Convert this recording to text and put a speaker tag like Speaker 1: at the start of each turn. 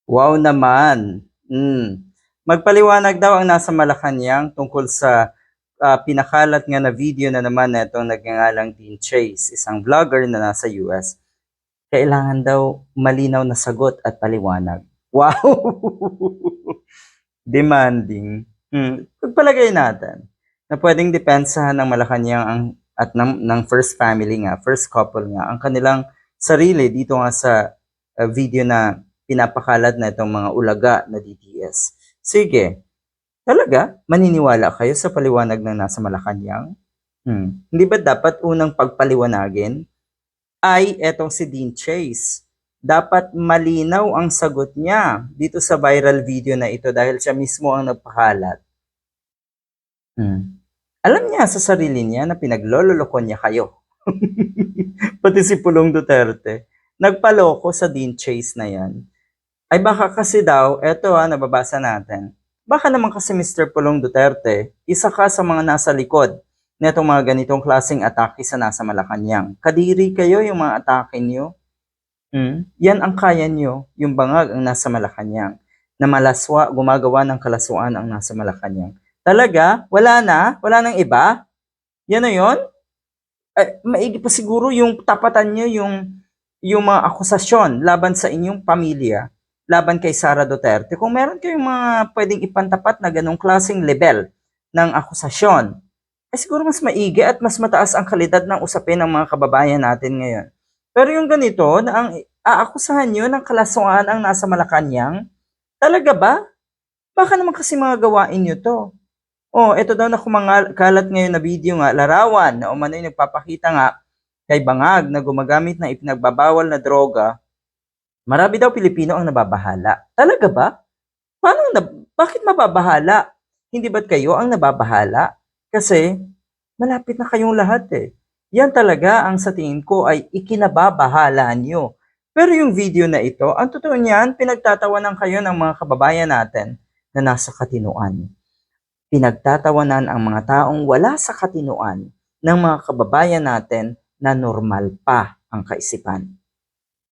Speaker 1: Wow naman. Magpaliwanag daw ang nasa Malacanang tungkol sa pinakalat nga na video na naman na itong nagngangalang Dean Chase, isang vlogger na nasa US. Kailangan daw malinaw na sagot at paliwanag. Wow! Demanding. Pagpalagay natin na pwedeng depensahan ng Malacanang at ng first family nga, first couple nga, ang kanilang sarili dito nga sa video na pinapakalat na itong mga ulaga na DTS. Sige, talaga, maniniwala kayo sa paliwanag ng nasa Malacanang? Hindi ba dapat unang pagpaliwanagin ay etong si Dean Chase? Dapat malinaw ang sagot niya dito sa viral video na ito dahil siya mismo ang nagpakalat. Alam niya sa sarili niya na pinaglololoko niya kayo. Pati si Pulong Duterte, nagpaloko sa Dean Chase na yan. Ay baka kasi daw, eto nababasa natin, baka naman kasi Mr. Pulong Duterte, isa ka sa mga nasa likod netong mga ganitong klaseng atake sa nasa Malacanang. Kadiri kayo yung mga atake niyo. Yan ang kaya niyo, yung bangag ang nasa Malacanang. Na malaswa, gumagawa ng kalaswaan ang nasa Malacanang. Talaga? Wala na? Wala nang iba? Yan na yun? Maigi pa siguro yung tapatan niyo yung mga akusasyon laban sa inyong pamilya, laban kay Sara Duterte. Kung meron kayong mga pwedeng ipantapat na ganong klaseng level ng akusasyon, ay siguro mas maigi at mas mataas ang kalidad ng usapin ng mga kababayan natin ngayon. Pero yung ganito, na ang aakusahan nyo ng kalaswaan ang nasa Malacanang, talaga ba? Baka naman kasi mga gawain nyo to. Ito daw na kumakalat ngayon na video nga, larawan na umano'y nagpapakita nga kay Bangag na gumagamit ng ipinagbabawal na droga. Marami daw Pilipino ang nababahala. Talaga ba? Bakit mababahala? Hindi ba't kayo ang nababahala? Kasi malapit na kayong lahat eh. Yan talaga ang sa tingin ko ay ikinababahala nyo. Pero yung video na ito, ang totoo niyan, pinagtatawanan kayo ng mga kababayan natin na nasa katinuan. Pinagtatawanan ang mga taong wala sa katinuan ng mga kababayan natin na normal pa ang kaisipan.